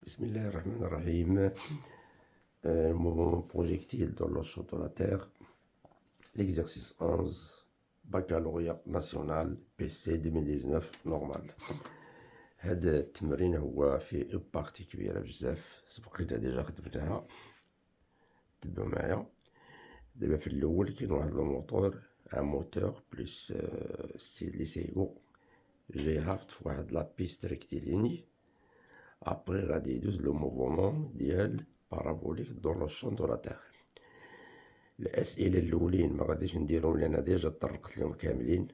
Bismillahirrahmanirrahim. Mouvement projectile dans le champ de la Terre. L'exercice 11, baccalauréat national, PC 2019, normal. هذا التمرين هو فيه بارتي كبيرة بزاف، سبقينا ديجا خدمناها. تبعو معايا. دابا في الأول كاين واحد الموتور، ان موتور بلوس السيد لي سيغو جاي هابط في واحد لا بيست ريكتيليني. Après, غادي يدوز لو موفومون ديال بارابوليك دون لو شون دو لا تيغ. الأسئلة الأولين ما غاديش نديرهم لأن ديجا طرقت لهم كاملين.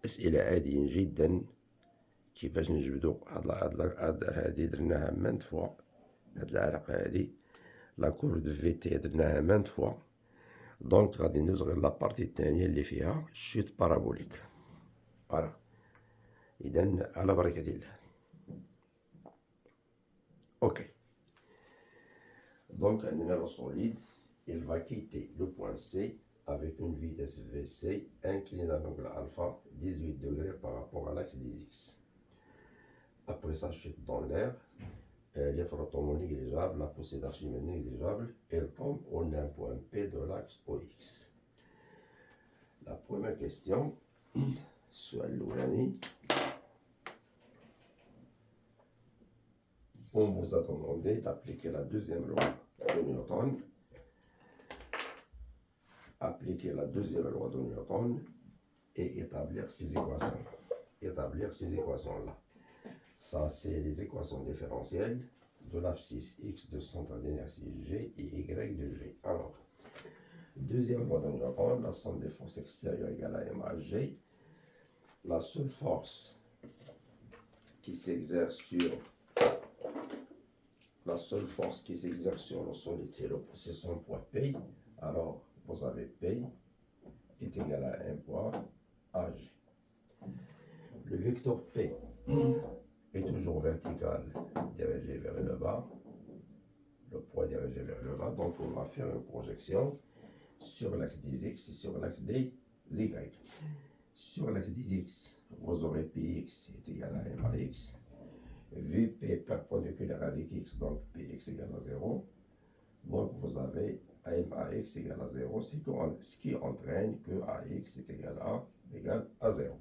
أسئلة عاديين جدا كيفاش نجبدو هادي درناها مانت فوا، هاد العلاقة هادي لا كور دو في تي درناها مانت فوا. دونك غادي ندوز غير لابارتي التانية اللي فيها شوت بارابوليك. فوالا، إذا على بركة الله. Ok. Donc, un solide, il va quitter le point C avec une vitesse Vc inclinée à l'angle alpha 18 degrés par rapport à l'axe des X. Après sa chute dans l'air, l'effrontement négligeable, la poussée d'Archimède négligeable, elle tombe au un point P de l'axe OX. La première question, soit l'Ourani. On vous a demandé d'appliquer la deuxième loi de Newton. Appliquer la deuxième loi de Newton et établir ces équations. Établir ces équations-là. Ça, c'est les équations différentielles de l'abscisse X de centre d'inertie G et Y de G. Alors, deuxième loi de Newton, la somme des forces extérieures égale à M à G. La seule force qui s'exerce sur le solide, c'est son poids P. Alors, vous avez P est égal à 1 poids AG. Le vecteur P est toujours vertical, dirigé vers le bas. Le poids dirigé vers le bas. Donc, on va faire une projection sur l'axe des X et sur l'axe des Y. Sur l'axe des X, vous aurez Px est égal à M à X. Vu P perpendiculaire avec X, donc Px égale à 0. Donc vous avez M à X égale à 0, ce qui entraîne que AX est égal à 0.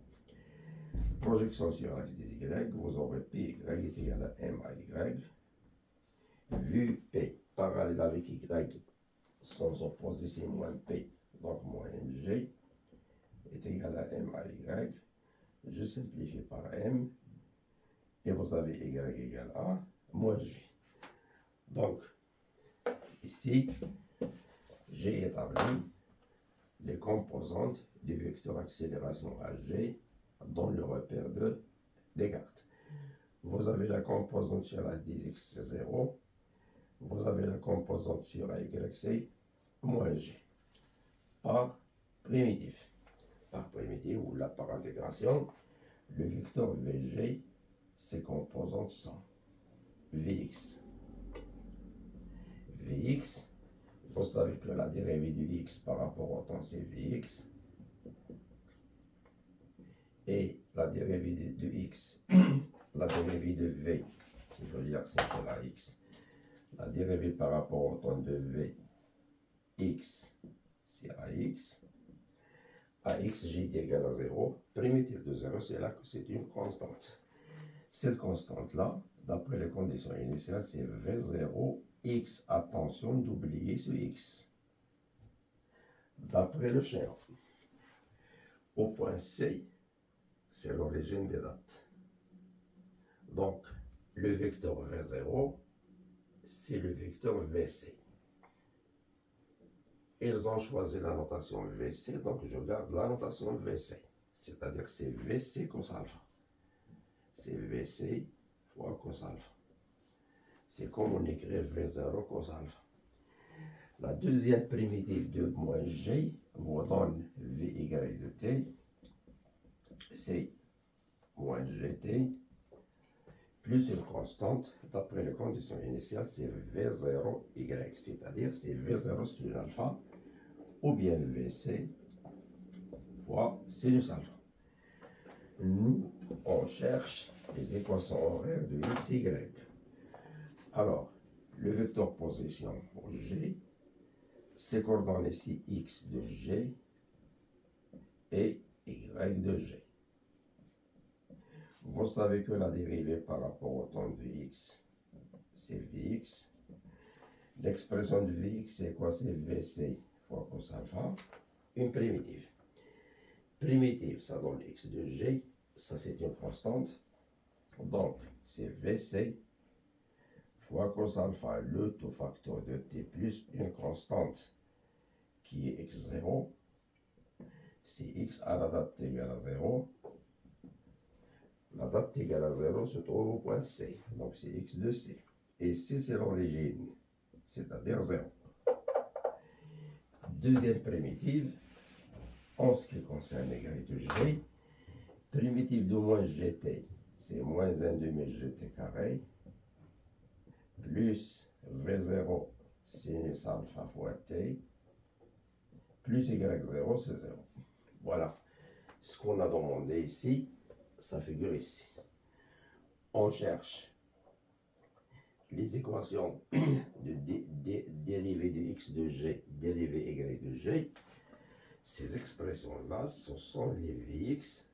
Projection sur l'axe des Y, vous aurez Py est égal à M à Y. Vu P parallèle avec Y sans opposé, c'est moins P, donc moins MG est égal à M à Y. Je simplifie par M. Et vous avez Y égale à moins G. Donc, ici, j'ai établi les composantes du vecteur accélération AG dans le repère de Descartes. Vous avez la composante sur l'axe des X, c'est 0. Vous avez la composante sur AY, c'est moins G. Par primitif. Par primitif ou là par intégration, le vecteur VG, ses composantes sont Vx. Vx, vous savez que la dérivée du x par rapport au temps, c'est Vx. Et la dérivée de x, la dérivée de V, si je veux dire c'est la x. La dérivée par rapport au temps de V, x, c'est AX. AX, j'ai dit égal à 0. Primitif de 0, c'est là que c'est une constante. Cette constante-là, d'après les conditions initiales, c'est V0, X. Attention d'oublier ce X. D'après le schéma, au point C, c'est l'origine des dates. Donc, le vecteur V0, c'est le vecteur VC. Ils ont choisi la notation VC, donc je garde la notation VC. C'est-à-dire que c'est VC cos alpha. C'est VC fois cos alpha. C'est comme on écrit V0 cos alpha. La deuxième primitive de moins G vous donne Vy de t. C'est moins Gt plus une constante. D'après les conditions initiales, c'est V0y. C'est-à-dire c'est V0 sin alpha ou bien Vc fois sinus alpha. Nous, on cherche les équations horaires de x, y. Alors, le vecteur position G, ses coordonnées ici x de G et y de G. Vous savez que la dérivée par rapport au temps de x, c'est Vx. L'expression de Vx, c'est quoi? C'est Vc fois cos alpha, une primitive. Primitive, ça donne x de G, ça c'est une constante. Donc, c'est Vc fois cos alpha, le tout facteur de t plus une constante qui est x0. Si x à la date égale à 0, la date égale à 0 se trouve au point C. Donc, c'est x de C. Et C, c'est l'origine, c'est-à-dire 0. Deuxième primitive, en ce qui concerne y de G, primitive de moins gt, c'est moins 1 demi gt carré, plus V0 sinus alpha fois t, plus y0, c'est 0. Voilà. Ce qu'on a demandé ici, ça figure ici. On cherche les équations de dérivée de x de g, dérivée y de g. Ces expressions-là, ce sont les Vx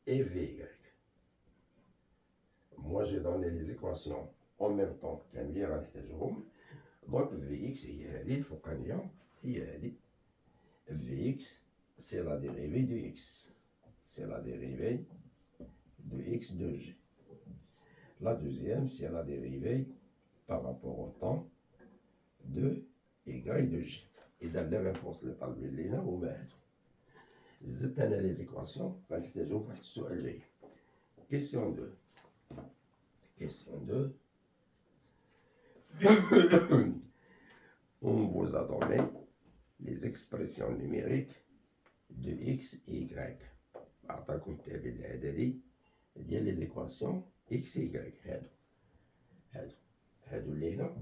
et Vy. Moi, j'ai donné les équations en même temps qu'un lire à l'étage-room. Donc, Vx, il faut qu'on y ait. Vx, c'est la dérivée de x. C'est la dérivée de x de g. La deuxième, c'est la dérivée par rapport au temps de y de g. Et dans les réponses, les talbis, là, ou bien, زدنا les équations, غنحتاجو في واحد السؤال جاي. Question 2. Question 2. On vous a donné les expressions numériques de x et y. أعطاكم التابع الإعدادي ديال les équations x et y. هادو اللي هنا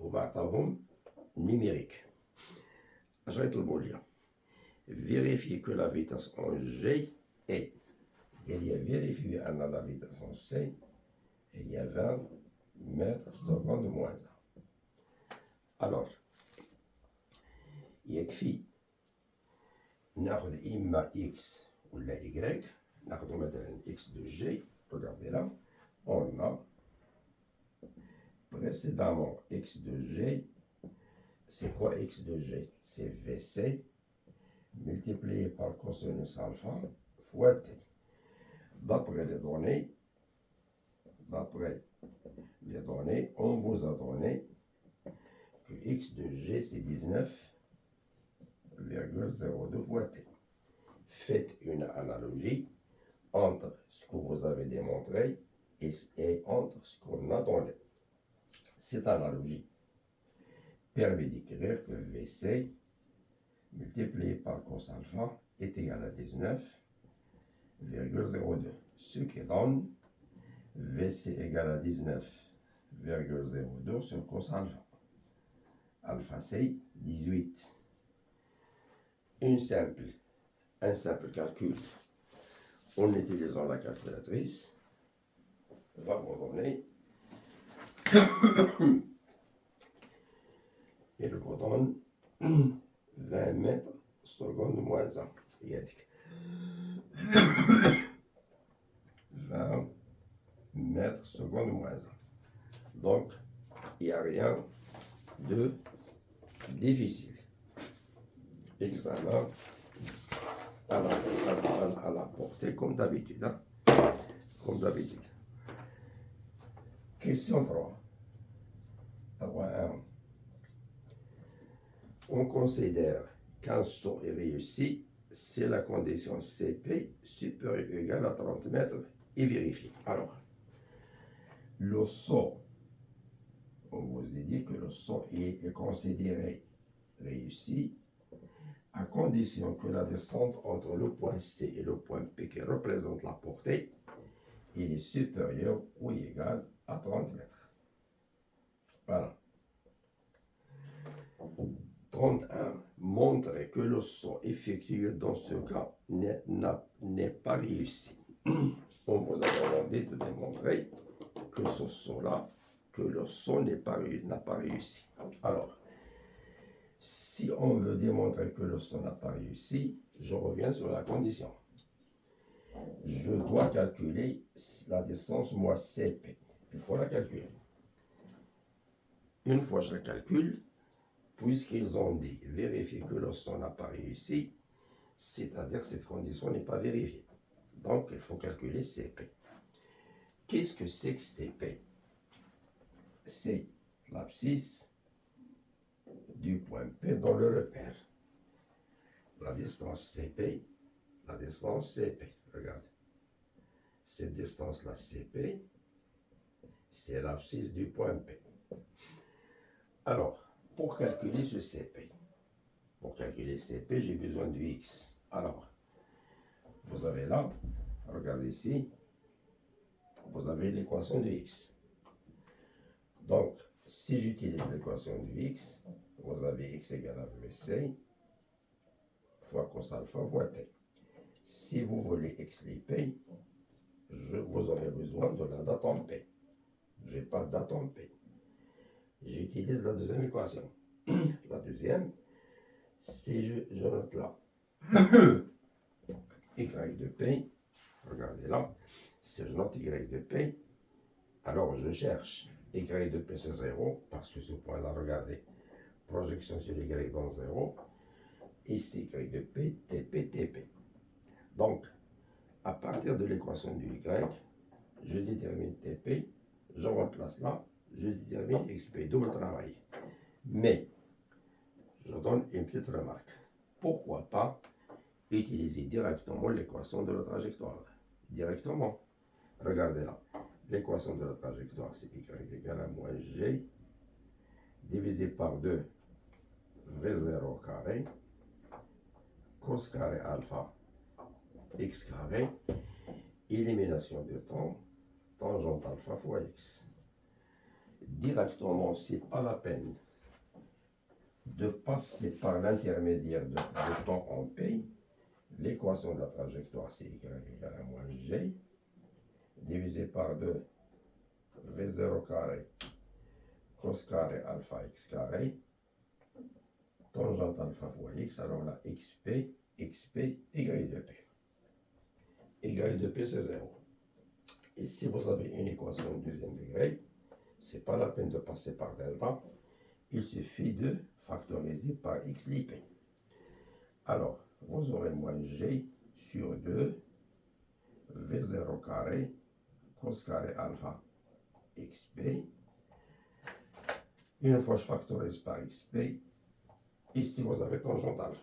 هما عطاوهم numérique. اش غيطلبوا ليا؟ Vérifier que la vitesse en G est. Il y a vérifié à la vitesse en C, il y a 20 mètres secondes moins 1. Alors, يكفي ناخذ إما X ولا Y, ناخذ مثلا X de G, regardez là, on a précédemment X de G, c'est quoi X de G? C'est Vc multiplié par cosinus alpha fois t. D'après les données, on vous a donné que x de g c'est 19,02 fois t. Faites une analogie entre ce que vous avez démontré et entre ce qu'on a donné. Cette analogie permet d'écrire que Vc multiplié par cos alpha est égal à 19,02. Ce qui donne Vc égale à 19,02 sur cos alpha. Alpha c'est 18. Un simple calcul en utilisant la calculatrice va vous donner il vous donne 20 mètres secondes moins 1. 20 mètres secondes moins 1. Donc, il n'y a rien de difficile. Examen à la portée, comme d'habitude. Hein? Comme d'habitude. Question 3. 3.1. On considère qu'un saut est réussi si la condition CP supérieure ou égale à 30 mètres est vérifiée. Alors, le saut, on vous a dit que le saut est considéré réussi à condition que la distance entre le point C et le point P qui représente la portée, il est supérieur ou égal à 30 mètres. Voilà. 31 montre que le saut effectué dans ce cas n'est pas réussi. On vous a demandé de démontrer que ce saut-là que le son n'a pas réussi. Alors, si on veut démontrer que le son n'a pas réussi, je reviens sur la condition. Je dois calculer la distance, moi, CP. Il faut la calculer. Une fois que je la calcule, puisqu'ils ont dit vérifier que le son n'a pas réussi, c'est-à-dire que cette condition n'est pas vérifiée. Donc, il faut calculer CP. Qu'est-ce que c'est que CP? C'est l'abscisse du point P dans le repère. La distance CP, regarde. Cette distance-là, CP, c'est l'abscisse du point P. Alors, pour calculer ce CP, j'ai besoin de X. Alors, vous avez là, regardez ici, vous avez l'équation de X. Donc, si j'utilise l'équation de X, vous avez X égale à VC fois cos alpha fois T. Si vous voulez expliquer, vous aurez besoin de la date en P. Je n'ai pas de date en P. J'utilise la deuxième équation. La deuxième, si je note là, y de P, regardez là, si je note y de P, alors je cherche y de P c'est 0, parce que ce point-là, regardez, projection sur y dans 0, ici y de P, TP, TP. Donc, à partir de l'équation du y, je détermine TP, je remplace là, je détermine XP, double travail. Mais, je donne une petite remarque. Pourquoi pas utiliser directement l'équation de la trajectoire? Directement. Regardez là. L'équation de la trajectoire, c'est y égale à moins g divisé par 2 v0 carré cos carré alpha x carré, élimination de temps, tangente alpha fois x. Directement, c'est pas la peine de passer par l'intermédiaire de temps en P. L'équation de la trajectoire, c'est y égale à moins g divisé par 2 v0 carré cos carré alpha x carré, tangente alpha fois x, alors là, xp, y de p. Y de p, c'est 0. Et si vous avez une équation de deuxième degré, c'est pas la peine de passer par delta, il suffit de factoriser par x l'ip. Alors, vous aurez moins g sur 2 v0 carré cos carré alpha xp. Une fois je factorise par xp, ici vous avez tangente alpha.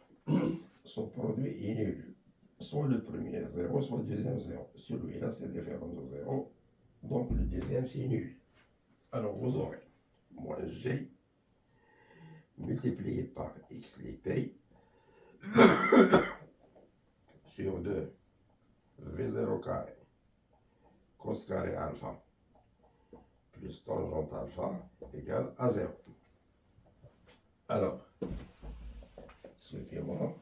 Son produit est nul. Soit le premier 0, soit le deuxième 0. Celui-là, c'est différent de 0. Donc le deuxième, c'est nul. Alors vous aurez moins g multiplié par x l'ip sur 2 v0 carré cos carré alpha plus tangente alpha égale à 0. Alors, suivez-moi.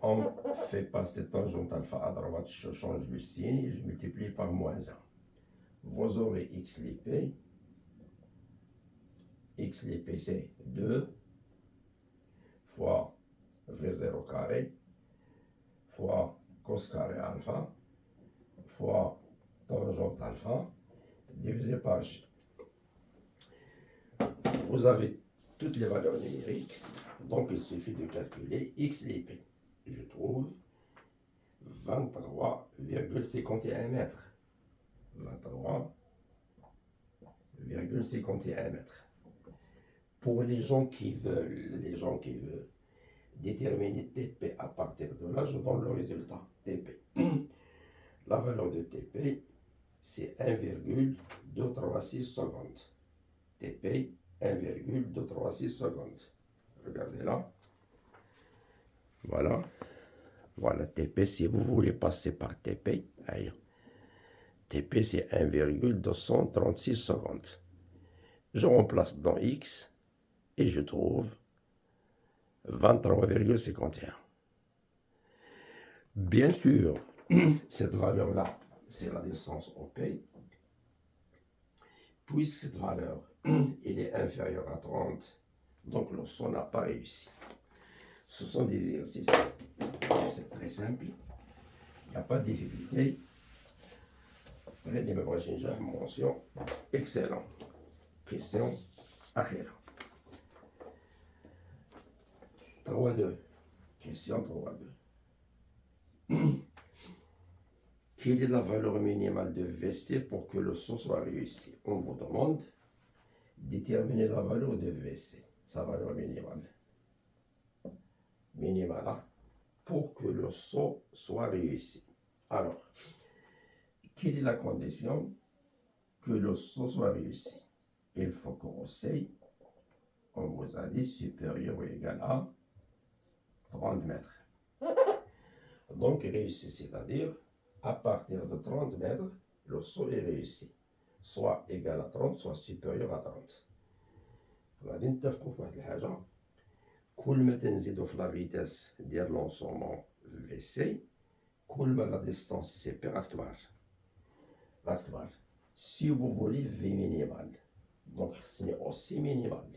On fait passer tangente alpha à droite, je change le signe et je multiplie par moins 1. Vous aurez x l'ip. X l'ip c'est 2 fois v0 carré fois cos carré alpha fois tangente alpha divisé par g. Vous avez toutes les valeurs numériques, donc il suffit de calculer x l'ip. Je trouve 23,51 mètres. 23,51 mètres. Pour les gens qui veulent déterminer TP à partir de là, je donne le résultat. TP. La valeur de TP, c'est 1,236 secondes. TP, 1,236 secondes. Regardez là. Voilà. Voilà TP. Si vous voulez passer par TP, allez. TP, c'est 1,236 secondes. Je remplace dans X et je trouve 23,51. Bien sûr, cette valeur-là, c'est la distance au P, puisque cette valeur il est inférieur à 30, donc le saut n'a pas réussi. Ce sont des exercices, c'est très simple, il n'y a pas de difficulté. Les mêmes mention excellent. Question akhira. 3-2. Question 3-2. Quelle est la valeur minimale de VC pour que le saut soit réussi? On vous demande de déterminer la valeur de VC, sa valeur minimale. Minimale pour que le saut soit réussi. Alors, quelle est la condition que le saut soit réussi? Il faut qu'on sait, on vous a dit supérieur ou égal à 30 mètres. Donc réussi, c'est-à-dire à partir de 30 mètres, le saut est réussi. Soit égal à 30, soit supérieur à 30. غادي نتفقوا في واحد الحاجة، كل ما تنزيدو في لا فيتاس ديال لونسومون في سي، كل ما لا ديستانس سي بي غتكبر. Si vous voulez V minimal, donc c'est aussi minimal.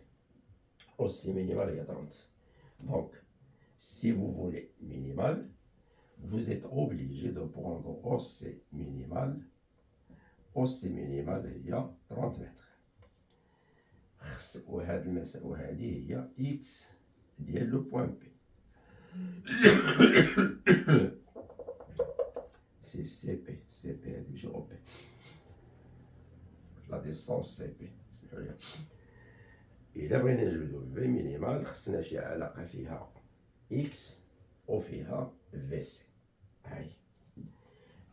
Aussi minimal est 30. Donc, si vous voulez minimal, vous êtes obligé de prendre aussi minimal. Aussi minimal, il y a 30 mètres. وهذه هي X ديال le point P. C'est CP, CP ماشي OP. La distance CP. إلا بغينا نجبدو في مينيمال خصنا شي علاقة فيها X وفيها VC. هاي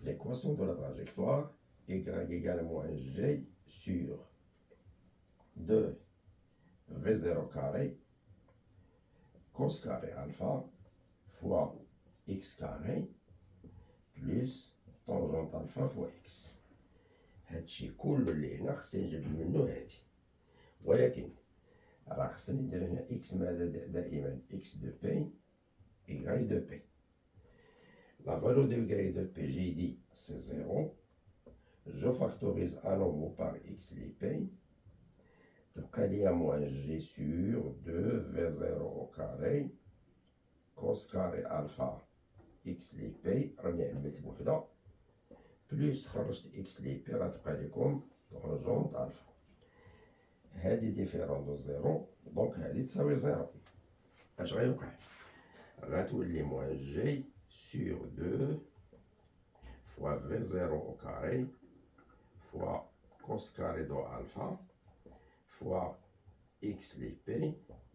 l'équation de la trajectoire y égale moins G sur 2 V0 carré cos carré alpha fois X carré plus tangente alpha fois X. هادشي كل اللي هنا خصني نجيب منو هادي، ولكن راه خصني ندير هنا إكس ماذا دائما إكس دو بي Y de P. La valeur de Y de P, j'ai dit, c'est 0. Je factorise à nouveau par X les P. تبقى لي moins G sur 2 V0 au carré cos carré alpha X les P راني عملت بوحدة بلس خرجت X les P غتبقى لكم tangente alpha. هادي ديفيرون دو 0 دونك هادي تساوي 0. اش غيوقع؟ غتولي moins G sur 2 fois V0 au carré fois cos carré de alpha fois X les P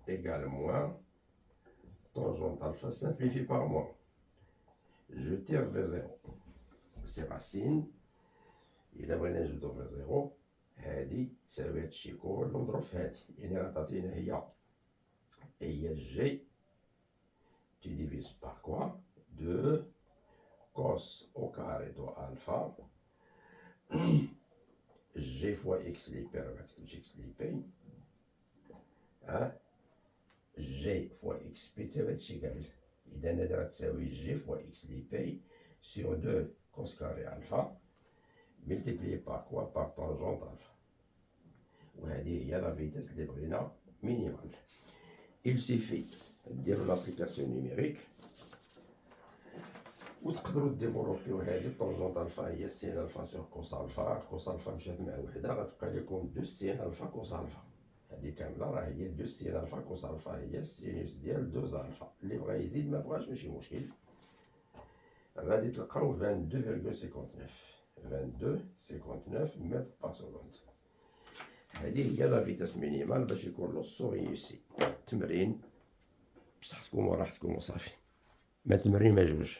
égale moins tangente alpha simplifié par moins. Je tire V0. C'est racine. إلا بغينا نجبدو V0 هادي تساوي هادشي كله نضرب في هادي، يعني غتعطينا هي G. Tu divises par quoi? 2 cos au carré de alpha G fois X les P, X les P, G fois XP تساوي égal. إذا هذا غتساوي G fois X les P sur 2 cos carré alpha multiplié par quoi? Par tangente alpha. وهذه هي la vitesse اللي بغينا minimale. Il suffit ديروا l'application numérique وتقدروا ديفلوبيو هذه طونجونت الفا هي سين الفا سور كوس الفا، كوس الفا مشات مع وحده غتبقى لكم 2 سين الفا كوس الفا. هذه كامله راه هي 2 سين الفا كوس الفا هي السينوس ديال 2 الفا. اللي بغا يزيد ما بغاش ماشي مشكل. غادي تلقاو 22.59 متر بار سكوند. هذه هي لا فيتاس مينيمال باش يكون لو سو ريوسي. تمرين بصحتكم وراحتكم وصافي، ما تمرين ما جوج.